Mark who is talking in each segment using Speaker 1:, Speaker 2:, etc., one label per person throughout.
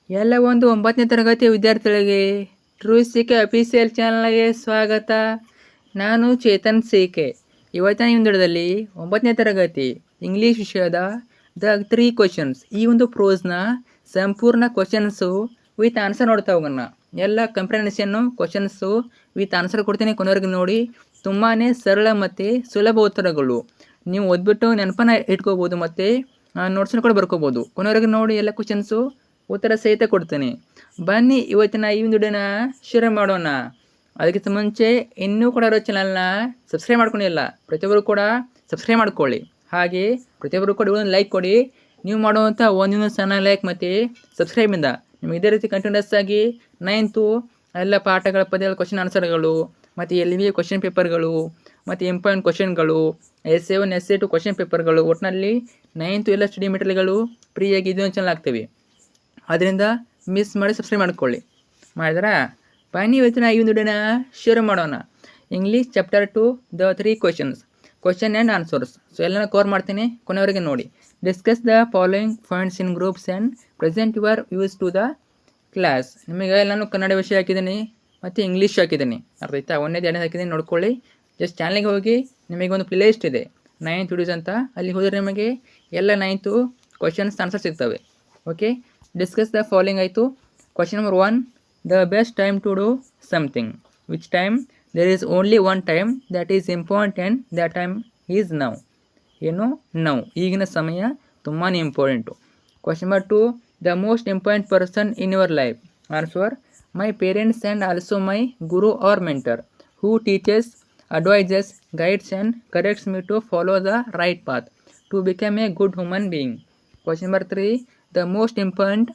Speaker 1: ಎಲ್ಲ ಒಂದು 9ನೇ ತರಗತಿ ವಿದ್ಯಾರ್ಥಿಗಳಿಗೆ ಟ್ರೂ ಸಿ.ಕೆ ಅಫಿಷಿಯಲ್ ಚಾನಲ್ಗೆ ಸ್ವಾಗತ. ನಾನು ಚೇತನ್ ಸಿ.ಕೆ. ಇವತ್ತಿನ ವಿಡಿಯೋದಲ್ಲಿ 9ನೇ ತರಗತಿ ಇಂಗ್ಲೀಷ್ ವಿಷಯದ ದ 3 ಕ್ವಶನ್ಸ್, ಈ ಒಂದು ಪ್ರೋಸ್ನ ಸಂಪೂರ್ಣ ಕ್ವಶನ್ಸು ವಿತ್ ಆನ್ಸರ್ ನೋಡ್ತಾ ಹೋಗೋಣ. ಎಲ್ಲ ಕಂಪ್ರಿಹೆನ್ಷನ್ನು ಕ್ವಶನ್ಸು ವಿತ್ ಆನ್ಸರ್ ಕೊಡ್ತೀನಿ, ಕೊನೆವರೆಗೆ ನೋಡಿ. ತುಂಬಾ ಸರಳ ಮತ್ತು ಸುಲಭ ಉತ್ತರಗಳು, ನೀವು ಓದ್ಬಿಟ್ಟು ನೆನಪನ್ನ ಇಟ್ಕೋಬೋದು ಮತ್ತು ನೋಟ್ಸನ್ನು ಕೂಡ ಬರ್ಕೋಬೋದು. ಕೊನೆವರೆಗೆ ನೋಡಿ, ಎಲ್ಲ ಕ್ವಶನ್ಸು ಉತ್ತರ ಸಹಿತ ಕೊಡ್ತೀನಿ. ಬನ್ನಿ ಇವತ್ತಿನ ಈ ವಿಡಿಯೋನ ಶುರು ಮಾಡೋಣ. ಅದಕ್ಕಿಂತ ಮುಂಚೆ ಇನ್ನೂ ಕೂಡ ಇರೋ ಚಾನಲ್ನ ಸಬ್ಸ್ಕ್ರೈಬ್ ಮಾಡ್ಕೊಂಡಿಲ್ಲ, ಪ್ರತಿಯೊಬ್ಬರು ಕೂಡ ಸಬ್ಸ್ಕ್ರೈಬ್ ಮಾಡ್ಕೊಳ್ಳಿ. ಹಾಗೆ ಪ್ರತಿಯೊಬ್ಬರು ಕೂಡ ಒಂದು ಲೈಕ್ ಕೊಡಿ. ನೀವು ಮಾಡುವಂಥ ಒಂದೊಂದು ಸಣ್ಣ ಲೈಕ್ ಮತ್ತು ಸಬ್ಸ್ಕ್ರೈಬಿಂದ ನಿಮಗೆ ಇದೇ ರೀತಿ ಕಂಟಿನ್ಯೂಸ್ ಆಗಿ 9th ಎಲ್ಲ ಪಾಠಗಳ ಪದ್ಯಗಳ ಕ್ವಶನ್ ಆನ್ಸರ್ಗಳು ಮತ್ತು LVA ಕ್ವಶನ್ ಪೇಪರ್ಗಳು ಮತ್ತು ಇಂಪಾರ್ಟೆಂಟ್ ಕ್ವಶನ್ಗಳು, SA1 SA2 ಕ್ವಶನ್ ಪೇಪರ್ಗಳು, ಒಟ್ಟಿನಲ್ಲಿ 9th ಎಲ್ಲ ಸ್ಟಡಿ ಮೆಟೀರಿಯಲ್ಗಳು ಫ್ರೀಯಾಗಿ ಇದೊಂದು ಚಾನಲ್ ಆಗ್ತವೆ. ಅದರಿಂದ ಮಿಸ್ ಮಾಡಿ ಸಬ್ಸ್ಕ್ರೈಬ್ ಮಾಡ್ಕೊಳ್ಳಿ. ಮಾಡಿದ್ರಾ? ಬನ್ನಿ ಇವತ್ತಿನ ಈ ವಿಡಿಯೋನ ಶುರು ಮಾಡೋಣ. ಇಂಗ್ಲೀಷ್ ಚಾಪ್ಟರ್ 2 ದ 3 questions, question and answers. So ಎಲ್ಲನ ಕವರ್ ಮಾಡ್ತೀನಿ, ಕೊನೆವರೆಗೆ ನೋಡಿ. Discuss the following points in groups and present your views to the class. ನಿಮಗೆ ನಾನು ಕನ್ನಡ ವಿಷಯ ಹಾಕಿದ್ದೀನಿ ಮತ್ತು ಇಂಗ್ಲೀಷ್ ಹಾಕಿದ್ದೀನಿ, ಅರ್ಥ ಆಯ್ತಾ? ಒಂದೇ ಎರಡನೇ ಹಾಕಿದ್ದೀನಿ, ನೋಡ್ಕೊಳ್ಳಿ. ಜಸ್ಟ್ ಚಾನಲ್ಗೆ ಹೋಗಿ ನಿಮಗೆ ಒಂದು ಪ್ಲೇ ಲಿಸ್ಟ್ ಇದೆ 9th ವಿಡಿಯೋಸ್ ಅಂತ, ಅಲ್ಲಿ ಹೋದರೆ ನಿಮಗೆ ಎಲ್ಲ 9th ಕ್ವಶನ್ಸ್ ಆನ್ಸರ್ ಸಿಗ್ತವೆ. ಓಕೆ, ಡಿಸ್ಕಸ್ ದ ಫಾಲೋಯಿಂಗ್ ಆಯಿತು. Question number 1, the best time to do something. Which time? There is only one time that is important, that time is now. ಏನು? Now, ಈಗಿನ ಸಮಯ ತುಂಬಾ important. Question number 2, the most important person in your life. Answer: my parents and also my guru or mentor who teaches, advises, guides and corrects me to follow the right path to become a good human being. Question number 3, the most important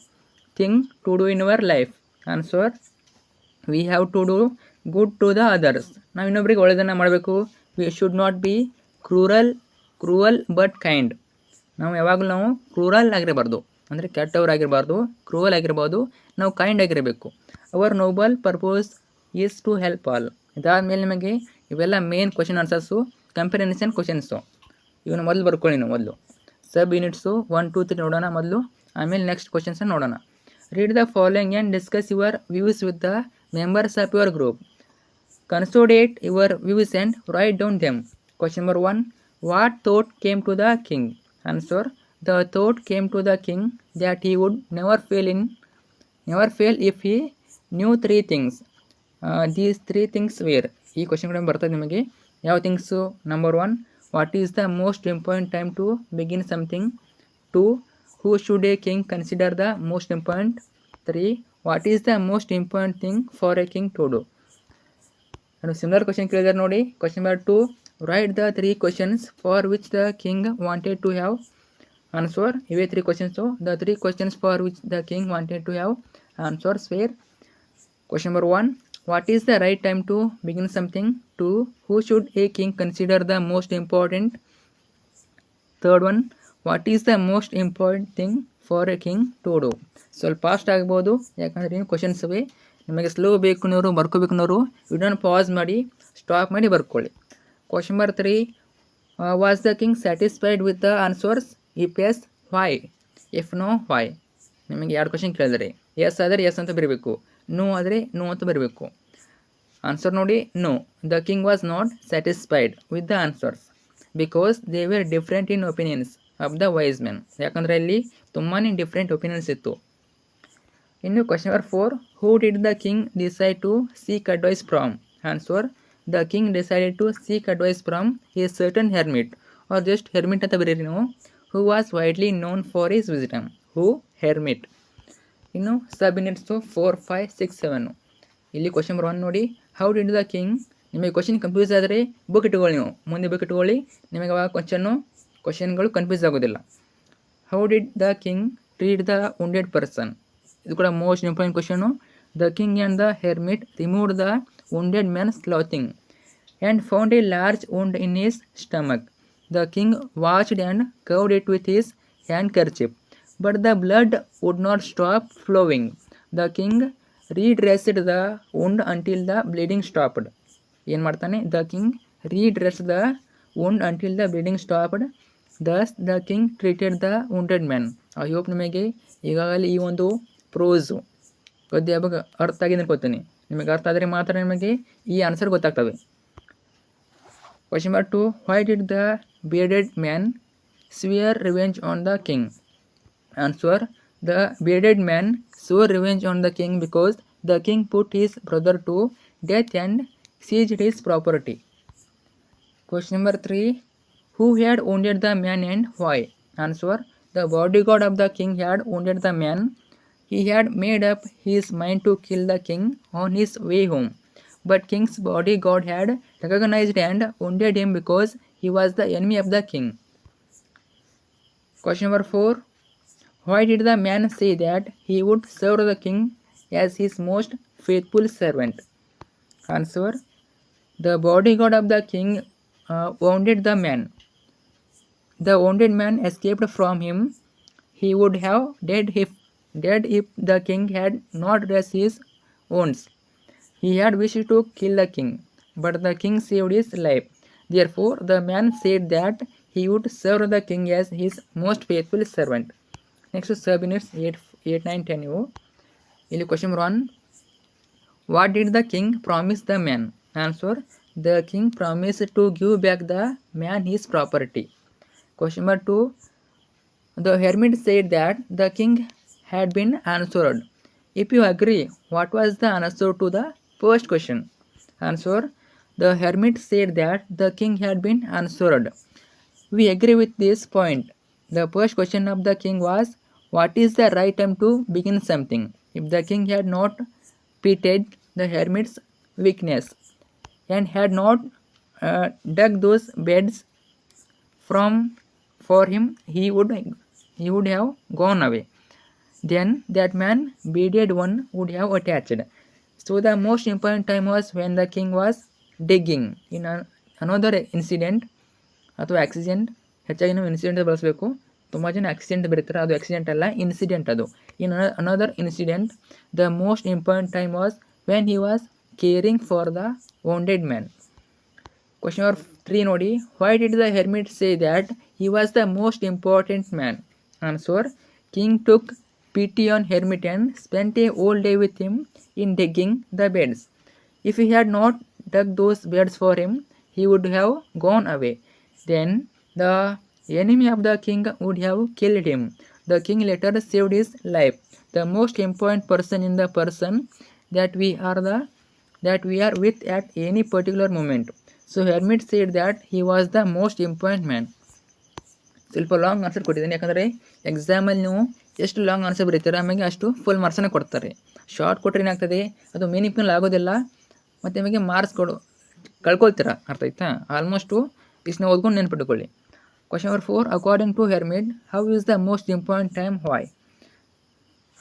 Speaker 1: thing to do in your life. Answer: we have to do good to the others. ನಾವು ಇನ್ನೊಬ್ಬರಿಗೆ ಒಳ್ಳೆಯದನ್ನು ಮಾಡಬೇಕು. we should not be cruel but kind. ನಾವು ಯಾವಾಗಲೂ ಕ್ರೂರಲ್ ಆಗಿರಬಾರ್ದು, ಅಂದರೆ ಕೆಟ್ಟವರಾಗಿರಬಾರ್ದು, ಕ್ರೂವಲ್ ಆಗಿರ್ಬೋದು, ನಾವು kind ಆಗಿರಬೇಕು. Our noble purpose is to help all. ಇದಾದಮೇಲೆ ನಿಮಗೆ ಇವೆಲ್ಲ main question answers, comprehension questions. ಇವನ್ನ ಮೊದಲು ಬರ್ಕೊಳ್ಳಿ. ನೀವು ಮೊದಲು ಸಬ್ ಯೂನಿಟ್ಸು 1, 2, 3 ನೋಡೋಣ ಮೊದಲು, ಆಮೇಲೆ ನೆಕ್ಸ್ಟ್ ಕ್ವಶನ್ಸನ್ನು ನೋಡೋಣ. Read the following and discuss your views with the members of your group. Consolidate your views and write down them. Question number 1, what thought came to the king. Answer: the thought came to the king that he would never fail if he knew 3 things. These 3 things were. ಈ question ಕೂಡ ಬರ್ತದೆ ನಿಮಗೆ. ಯಾವ things? Number 1, what is the most important time to begin something. 2, who should a king consider the most important. 3, what is the most important thing for a king to do. ನಾನು similar question ಕೇಳಿದಾರೆ ನೋಡಿ. Question number 2, write the 3 questions for which the king wanted to have. Answer: ಇವೇ 3 questions. The 3 questions for which the king wanted to have answers were. Question number 1, what is the right time to begin something. 2, who should a king consider the most important. Third one, what is the most important thing for a king to do. ಸ್ವಲ್ಪ fast ಆಗ್ಬೋದು, ಯಾಕಂದರೆ ಏನು questions ಇವೆ. ನಿಮಗೆ slow ಬೇಕು ನೋರು, ಬರ್ಕೋಬೇಕು ನೋರು, ವಿಡಿಯೋನ ಪಾಸ್ ಮಾಡಿ ಸ್ಟಾಪ್ ಮಾಡಿ ಬರ್ಕೊಳ್ಳಿ. Question number 3, was the king satisfied with the answers. If yes, why. If no, why. ನಿಮಗೆ 2 ಕ್ವಶನ್ ಕೇಳಿದರೆ, ಎಸ್ ಆದರೆ ಎಸ್ ಅಂತ ಬರೀಬೇಕು, ನೋ ಆದರೆ ನೋ ಅಂತ ಬರಬೇಕು. ಆನ್ಸರ್ ನೋಡಿ, no, the king was not satisfied with the answers because they were different in opinions of the wise men. ಯಾಕಂದರೆ ಅಲ್ಲಿ ತುಂಬಾ ಡಿಫ್ರೆಂಟ್ ಒಪಿನಿಯನ್ಸ್ ಇತ್ತು. ಇನ್ನು question number 4, who did the king decide to seek advice from. Answer: the king decided to seek advice from a certain hermit, or just hermit ಅಂತ ಬರೀರಿ ನೀವು, who was widely known for his wisdom. Who? Hermit. ಇನ್ನು ಸಬ್ units 4, 5, 6, 7. ಇಲ್ಲಿ question number 1 ನೋಡಿ, how did the king. ನಿಮಗೆ question confuse ಆದರೆ book ಇಟ್ಕೊಳ್ಳಿ, ನೀವು ಮುಂದೆ ಬುಕ್ ಇಟ್ಕೊಳ್ಳಿ, ನಿಮಗೆ ಅವಾಗ ಕ್ವಶನ್ಗಳು ಕನ್ಫ್ಯೂಸ್ ಆಗೋದಿಲ್ಲ. How did the king treat the wounded person. ಇದು ಕೂಡ most important question. The king and the hermit removed the wounded man's clothing and found a large wound in his stomach. The king washed and covered it with his handkerchief, but the blood would not stop flowing. The king redressed the wound until the bleeding stopped. ಏನು ಮಾಡ್ತಾನೆ? The king redressed the wound until the bleeding stopped. Thus the king treated the wounded man. I hope ನಿಮಗೆ ಈಗಾಗಲೇ ಈ ಒಂದು ಪ್ರೋಸು. ಗದ್ಯ ಬಗ್ಗೆ ಅರ್ಥ ಆಗಿದೆ ಅನ್ಕೋತೀನಿ. ನಿಮಗೆ ಅರ್ಥ ಆದರೆ ಮಾತ್ರ ನಿಮಗೆ ಈ ಆನ್ಸರ್ ಗೊತ್ತಾಗ್ತವೆ. Question number 2, why did the bearded man swear revenge on the king? Answer, the bearded man swore revenge on the king because the king put his brother to death and seized his property. Question number 3, who had wounded the man and why? Answer, the bodyguard of the king had wounded the man. He had made up his mind to kill the king on his way home, but king's bodyguard had recognized and wounded him because he was the enemy of the king. Question number 4, why did the man say that he would serve the king as his most faithful servant? Answer, the bodyguard of the king wounded the man. The wounded man escaped from him. He would have died if the king had not dressed his wounds. He had wished to kill the king, but the king saved his life. Therefore, the man said that he would serve the king as his most faithful servant. Next sub-units 8, 9, 10 ಇವು. ಇಲ್ಲಿ question number 1, what did the king promise the man? Answer, the king promised to give back the man his property. Question number 2, the hermit said that the king had been answered. If you agree, what was the answer to the first question? Answer, the hermit said that the king had been answered. We agree with this point. The first question of the king was, what is the right time to begin something? If the king had not pitied the hermit's weakness and had not dug those beds for him, he would have gone away. Then that man, bearded one, would have attached. So the most important time was when the king was digging. In another incident ಅಥವಾ accident, ಹೆಚ್ಚಾಗಿ ನಾವು incident ಬಳಸಬೇಕು. ತುಂಬ ಜನ accident ಬರೀತಾರೆ, ಅದು accident ಅಲ್ಲ, incident ಅದು. In another incident, the most important time was when he was caring for the wounded man. Question number 3 ನೋಡಿ, Y did the hermit say that he was the most important man? Answer, king took pity on hermit and spent a whole day with him in digging the beds. If he had not dug those beds for him, he would have gone away. Then the enemy of the king would have killed him. The king later saved his life. The most important person in the person that we are with at any particular moment. So hermit said that he was the most important man. ಸ್ವಲ್ಪ long answer ಕೊಟ್ಟಿದ್ದೀನಿ, ಯಾಕಂದರೆ ಎಕ್ಸಾಮಲ್ಲಿ ನೀವು ಎಷ್ಟು long answer ಬರೀತೀರ ಆಮೇಲೆ ಅಷ್ಟು full ಮಾರ್ಕ್ಸನ್ನು ಕೊಡ್ತಾರೆ. Short ಕೊಟ್ಟರೆ ಏನಾಗ್ತದೆ, ಅದು ಮೀನಿಂಗ್ಫುಲ್ ಆಗೋದಿಲ್ಲ ಮತ್ತು ನಿಮಗೆ ಮಾರ್ಕ್ಸ್ ಕಳ್ಕೊಳ್ತೀರ. ಅರ್ಥ ಆಯ್ತಾ? ಆಲ್ಮೋಸ್ಟು ಇಷ್ಟನ್ನ ಓದ್ಕೊಂಡು ನೆನ್ಪಿಟ್ಟುಕೊಳ್ಳಿ. Question number 4, according to hermit, how is the most important time, why?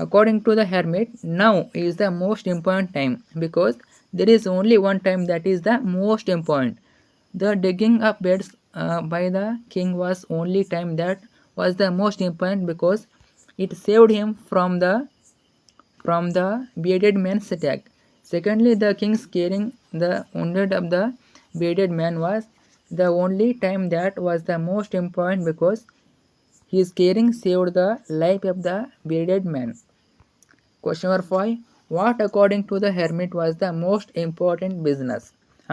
Speaker 1: According to the hermit, now is the most important time because there is only one time that is the most important. The digging of beds by the king was only time that was the most important because it saved him from the bearded man's attack. Secondly, the king's caring the wounded of the bearded man was the only time that was the most important because his caring saved the life of the bearded man. Question number 5, what according to the hermit was the most important business?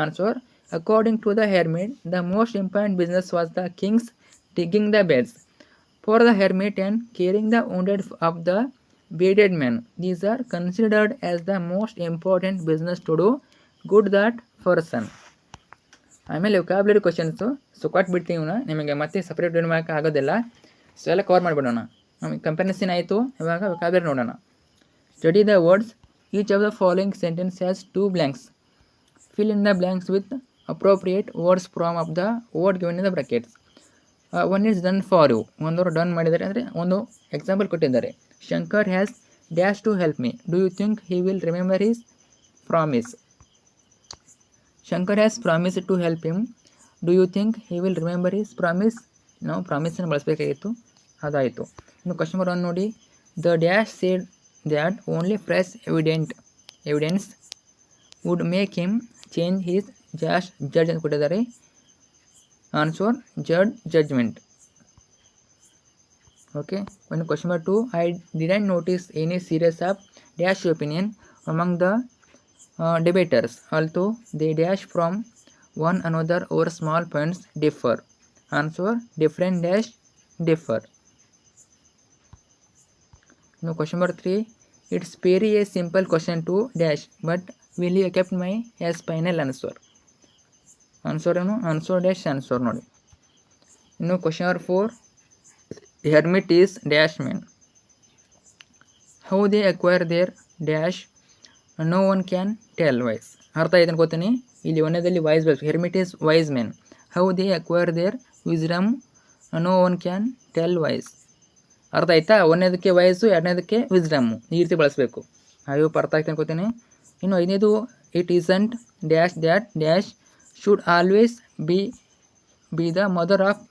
Speaker 1: Answer, according to the hermit, the most important business was the king's digging the beds for the hermit and caring the wounded of the bearded man. These are considered as the most important business to do good that person. ಆಮೇಲೆ vocabulary questions ಕೊಟ್ಬಿಡ್ತೀವಿ, ನಿಮಗೆ ಮತ್ತೆ separate video ಮಾಡೋಕ್ಕೆ ಆಗೋದಿಲ್ಲ. So ಎಲ್ಲ cover ಮಾಡಿಬಿಡೋಣ. ನಮಗೆ comparison ಆಯಿತು, ಇವಾಗ ವೊಕ್ಯಾಬ್ಯುಲರಿ ನೋಡೋಣ. Study the words. Each of the following sentence has 2 blanks. Fill in the blanks with appropriate words from of the word given in the brackets. One is done for you. ಒಂದವರು done ಮಾಡಿದ್ದಾರೆ, ಅಂದರೆ ಒಂದು example ಕೊಟ್ಟಿದ್ದಾರೆ. Shankar has dash to help me. Do you think he will remember his promise? Shankar has promise to help him. Do you think he will remember his promise? ನಾವು ಪ್ರಾಮಿಸನ್ನು ಬಳಸಬೇಕಾಗಿತ್ತು, ಅದಾಯಿತು. ಇನ್ನು ಕ್ವಶನ್ ನಂಬರ್ 1 ನೋಡಿ, the dash said that only fresh evidence would make him change his judge ಅಂತ ಕೊಟ್ಟಿದ್ದಾರೆ. Answer, judgment. Okay. When question number 2, I didn't notice any series of dash opinion among the debaters, although they dash from one another over small points differ. Answer: different dash differ. Now question number 3, it's very a simple question to dash, but will you accept my as final answer? Answer ಏನು? Answer dash answer ನೋಡಿ. ಇನ್ನು question number 4, hermit is dash man. How they acquire their dash no one can tell wise. ಅರ್ಥ ಆಯ್ತು ಅನ್ಕೋತೀನಿ. ಇಲ್ಲಿ ಒಂದನೇದಲ್ಲಿ wise ಬೇಕು, hermit is wise men. How they acquire their wisdom no one can tell wise. ಅರ್ಥ ಆಯ್ತಾ? ಒಂದನೇದಕ್ಕೆ ವಯಸ್ಸು, ಎರಡನೇದಕ್ಕೆ ವಿಸ್ಡಮ್ಮು, ಈ ರೀತಿ ಬಳಸಬೇಕು. ಅಯ್ಯೋ ಅರ್ಥ ಆಯ್ತು ಅನ್ಕೋತೀನಿ. ಇನ್ನು ಐದನೇದು, it isn't dash that dash should always be the mother of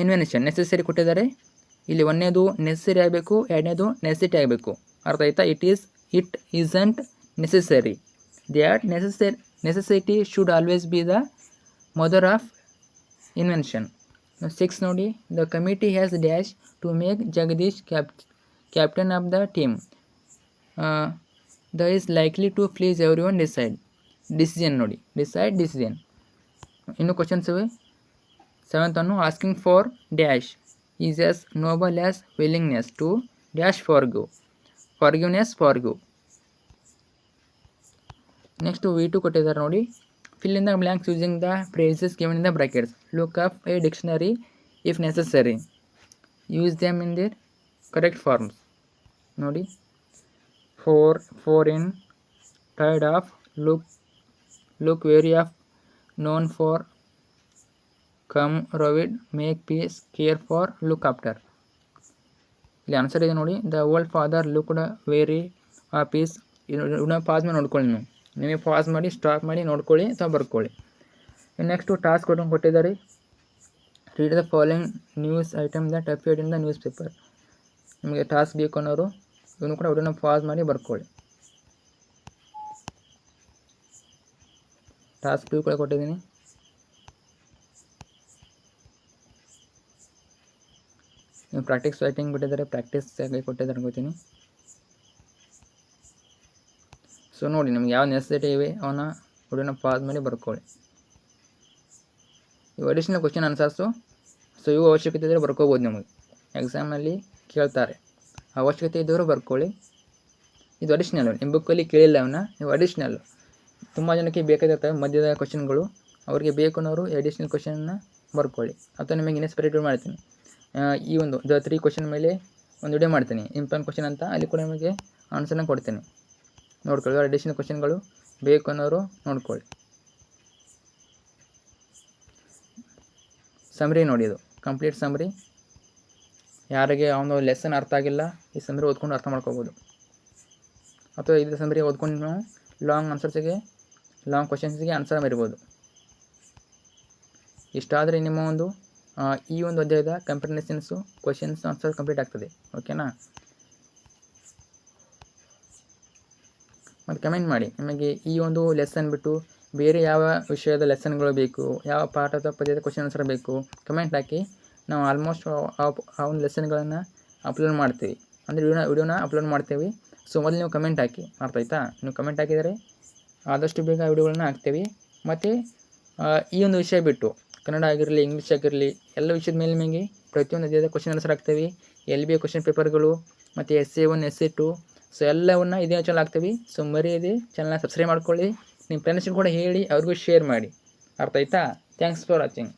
Speaker 1: invention. Necessary ಕೊಟ್ಟಿದ್ದಾರೆ. ಇಲ್ಲಿ ಒಂದನೇದು ನೆಸೆಸರಿ ಆಗಬೇಕು, ಎರಡನೇದು ನೆಸೆಸಿಟಿ ಆಗಬೇಕು. ಅರ್ಥ ಆಯ್ತಾ? It isn't necessary that necessity should always be the mother of invention. 6 ನೋಡಿ, the committee has dash to make Jagadish captain of the team. The is likely to please every one decision ನೋಡಿ, decision. ಇನ್ನು questions ಇವೆ. 7th ಅನ್ನು, asking for dash is as noble as willingness to dash forgiveness. Next V2 ಕೊಟ್ಟಿದ್ದಾರೆ ನೋಡಿ. Fill in the blanks using the phrases given in the brackets. Look up a dictionary if necessary. Use them in their correct forms ನೋಡಿ. Fall in, tired of, look weary of, known for, come ರವಿಡ್, make peace, care for, look after. ಇಲ್ಲಿ answer ಇದೆ ನೋಡಿ. The old father looked weary ಆ peace. ಇದನ್ನ pass ಮಾಡಿ ನೋಡ್ಕೊಳ್ಳಿ. ನೀವೇ ಪಾಸ್ ಮಾಡಿ ಸ್ಟಾಪ್ ಮಾಡಿ ನೋಡ್ಕೊಳ್ಳಿ ಅಥವಾ ಬರ್ಕೊಳ್ಳಿ. ನೆಕ್ಸ್ಟು ಟಾಸ್ಕ್ ಕೊಟ್ಟಿದ್ದಾರೆ. Read the following news item that appeared in the news paper. ನಿಮಗೆ ಟಾಸ್ಕ್ ಬೇಕು ಅನ್ನೋರು ಇವನು ಕೂಡ ವಿಡಿಯೋನ ಪಾಸ್ ಮಾಡಿ ಬರ್ಕೊಳ್ಳಿ. ಟಾಸ್ಕ್ 2 ಕೂಡ ಕೊಟ್ಟಿದ್ದೀನಿ. ನೀವು ಪ್ರಾಕ್ಟೀಸ್ ರೈಟಿಂಗ್ ಬಿಟ್ಟಿದ್ದಾರೆ, ಪ್ರಾಕ್ಟೀಸ್ ಕೊಟ್ಟಿದ್ದಾರೆ ಅನ್ಕೋತೀನಿ. ಸೊ ನೋಡಿ, ನಿಮ್ಗೆ ಯಾವ ನೆಸೆಸಿಟಿ ಇವೆ ಅವನ್ನ ವಿಡಿಯೋನ ಪಾಸ್ ಮಾಡಿ ಬರ್ಕೊಳ್ಳಿ. ಇವು ಅಡಿಷ್ನಲ್ ಕ್ವಶನ್ ಆನ್ಸರ್ಸು. ಸೊ ಇವು ಅವಶ್ಯಕತೆ ಇದ್ದರೆ ಬರ್ಕೋಬೋದು. ನಿಮಗೆ ಎಕ್ಸಾಮಲ್ಲಿ ಕೇಳ್ತಾರೆ, ಅವಶ್ಯಕತೆ ಇದ್ದವರು ಬರ್ಕೊಳ್ಳಿ. ಇದು ಅಡಿಷ್ನಲ್ಲು, ನಿಮ್ಮ ಬುಕ್ಕಲ್ಲಿ ಕೇಳಿಲ್ಲ ಅವನ್ನ, ನೀವು ಅಡಿಷ್ನಲ್ಲು. ತುಂಬ ಜನಕ್ಕೆ ಬೇಕಾಗಿರ್ತವೆ ಮಧ್ಯದ ಕ್ವಶನ್ಗಳು, ಅವ್ರಿಗೆ ಬೇಕು ಅನ್ನೋರು ಅಡಿಷ್ನಲ್ ಕ್ವಶನ್ನ ಬರ್ಕೊಳ್ಳಿ. ಅಥವಾ ನಿಮಗೆ ಇನ್ನೇ ಸಪ್ರೇಟ್ ಮಾಡ್ತೀನಿ. ಈ ಒಂದು ದ 3 ಕ್ವಶನ್ ಮೇಲೆ ಒಂದು ವಿಡಿಯೋ ಮಾಡ್ತೀನಿ, ಇಂಪಾರ್ಟೆಂಟ್ ಕ್ವಶನ್ ಅಂತ. ಅಲ್ಲಿ ಕೂಡ ನಿಮಗೆ ಆನ್ಸರ್ನ ಕೊಡ್ತೀನಿ, ನೋಡ್ಕೊಳ್ಳಿ. ಅಡಿಷನಲ್ ಕ್ವಶನ್ಗಳು ಬೇಕು ಅನ್ನೋರು ನೋಡ್ಕೊಳ್ಳಿ. ಸಮರಿ ನೋಡಿ, ಇದು ಕಂಪ್ಲೀಟ್ ಸಮರಿ. ಯಾರಿಗೆ ಅವನು ಲೆಸನ್ ಅರ್ಥ ಆಗಿಲ್ಲ, ಈ ಸಮರಿ ಓದ್ಕೊಂಡು ಅರ್ಥ ಮಾಡ್ಕೋಬೋದು. ಅಥವಾ ಇದು ಸಮರಿ ಓದ್ಕೊಂಡು ನಾವು ಲಾಂಗ್ ಕ್ವಶನ್ಸಿಗೆ ಆನ್ಸರ್ ಮಾಡಿರ್ಬೋದು. ಇಷ್ಟಾದರೆ ನಿಮ್ಮ ಒಂದು ಈ ಒಂದು ಅಧ್ಯಾಯದ ಕಂಪ್ರಿಹೆನ್ಷನ್ಸು ಕ್ವಶನ್ಸ್ ಆನ್ಸರ್ ಕಂಪ್ಲೀಟ್ ಆಗ್ತದೆ. ಓಕೆನಾ? ಮತ್ತು ಕಮೆಂಟ್ ಮಾಡಿ, ನಿಮಗೆ ಈ ಒಂದು ಲೆಸನ್ ಬಿಟ್ಟು ಬೇರೆ ಯಾವ ವಿಷಯದ ಲೆಸನ್ಗಳು ಬೇಕು, ಯಾವ ಪಾಠದ ಪದ್ಯದ ಕ್ವಶನ್ ಆನ್ಸರ್ ಬೇಕು, ಕಮೆಂಟ್ ಹಾಕಿ. ನಾವು ಆಲ್ಮೋಸ್ಟ್ ಆ ಒಂದು ಲೆಸನ್ಗಳನ್ನು ಅಪ್ಲೋಡ್ ಮಾಡ್ತೀವಿ, ಅಂದರೆ ವಿಡಿಯೋನ ಅಪ್ಲೋಡ್ ಮಾಡ್ತೀವಿ. ಸೊ ಮೊದಲು ನೀವು ಕಮೆಂಟ್ ಹಾಕಿ. ಅರ್ಥ ಆಯ್ತಾ? ನೀವು ಕಮೆಂಟ್ ಹಾಕಿದರೆ ಆದಷ್ಟು ಬೇಗ ವಿಡಿಯೋಗಳನ್ನ ಹಾಕ್ತೀವಿ. ಮತ್ತು ಈ ಒಂದು ವಿಷಯ ಬಿಟ್ಟು ಕನ್ನಡ ಆಗಿರಲಿ, ಇಂಗ್ಲೀಷ್ ಆಗಿರಲಿ, ಎಲ್ಲ ವಿಷಯದ ಮೇಲೆ ನಿಮಗೆ ಪ್ರತಿಯೊಂದು ಅಧ್ಯಾಯದ ಕ್ವಶನ್ ಆನ್ಸರ್ ಆಗ್ತೀವಿ. LBA ಕ್ವಶನ್ ಪೇಪರ್ಗಳು ಮತ್ತು SA1 SA2, ಸೊ ಎಲ್ಲವನ್ನು ಇದೇ ಚಾನಲ್ ಹಾಕ್ತೀವಿ. ಸೊ ಮರೆಯದೆ ಚಾನಲ್ನ ಸಬ್ಸ್ಕ್ರೈಬ್ ಮಾಡ್ಕೊಳ್ಳಿ. ನಿಮ್ಮ ಫ್ರೆಂಡ್ಸ್ಗೆ ಕೂಡ ಹೇಳಿ, ಅವ್ರಿಗೂ ಶೇರ್ ಮಾಡಿ. ಅರ್ಥ ಆಯ್ತಾ? Thanks for watching.